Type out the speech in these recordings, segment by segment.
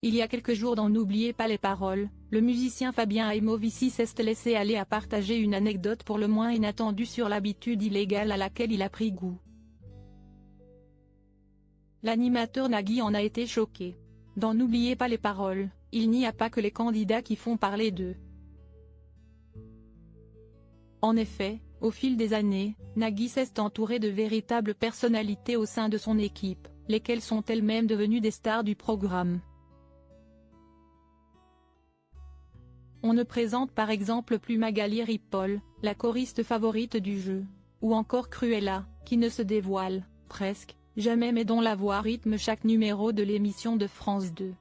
Il y a quelques jours dans N'oubliez pas les paroles, le musicien Fabien Aimovici s'est laissé aller à partager une anecdote pour le moins inattendue sur l'habitude illégale à laquelle il a pris goût. L'animateur Nagui en a été choqué. Dans N'oubliez pas les paroles, il n'y a pas que les candidats qui font parler d'eux. En effet, au fil des années, Nagui s'est entouré de véritables personnalités au sein de son équipe, lesquelles sont elles-mêmes devenues des stars du programme. On ne présente par exemple plus Magali Ripoll, la choriste favorite du jeu, ou encore Cruella, qui ne se dévoile, presque, jamais mais dont la voix rythme chaque numéro de l'émission de France 2.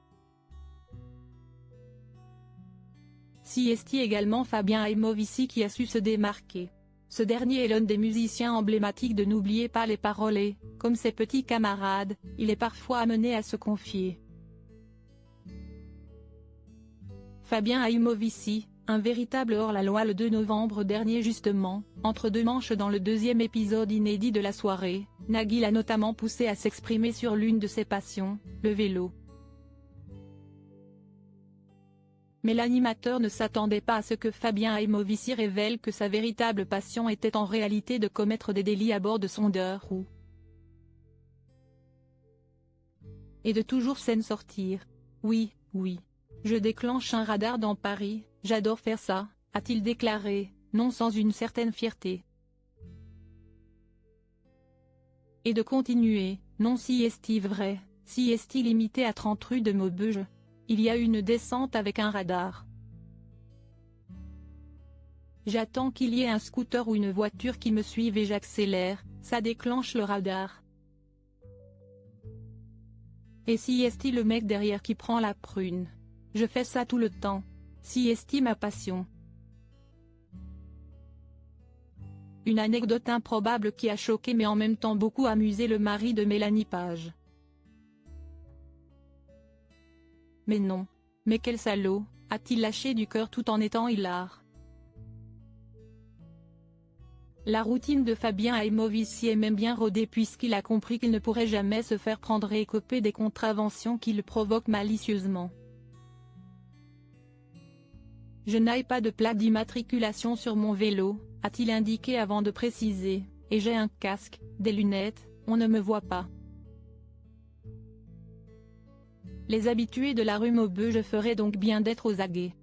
Si est également Fabien Aimovici qui a su se démarquer. Ce dernier est l'un des musiciens emblématiques de N'oubliez pas les paroles et, comme ses petits camarades, il est parfois amené à se confier. Fabien Aimovici, un véritable hors-la-loi le 2 novembre dernier justement, entre deux manches dans le deuxième épisode inédit de la soirée, Nagui l'a notamment poussé à s'exprimer sur l'une de ses passions, le vélo. Mais l'animateur ne s'attendait pas à ce que Fabien Aimovici révèle que sa véritable passion était en réalité de commettre des délits à bord de son roues. Et de toujours s'en sortir. Oui, oui. Je déclenche un radar dans Paris, j'adore faire ça, a-t-il déclaré, non sans une certaine fierté. Et de continuer, non si est-il vrai, si est-il limité à 30 rue de Maubeuge. Il y a une descente avec un radar. J'attends qu'il y ait un scooter ou une voiture qui me suive et j'accélère, ça déclenche le radar. Et si est-il le mec derrière qui prend la prune? Je fais ça tout le temps. Si est-il ma passion? Une anecdote improbable qui a choqué mais en même temps beaucoup amusé le mari de Mélanie Page. Mais non. Mais quel salaud, a-t-il lâché du cœur tout en étant hilar. La routine de Fabien Aimovici est même bien rodée puisqu'il a compris qu'il ne pourrait jamais se faire prendre et écoper des contraventions qu'il provoque malicieusement. Je n'ai pas de plaque d'immatriculation sur mon vélo, a-t-il indiqué avant de préciser, et j'ai un casque, des lunettes, on ne me voit pas. Les habitués de la rue Maubeuge feraient donc bien d'être aux aguets.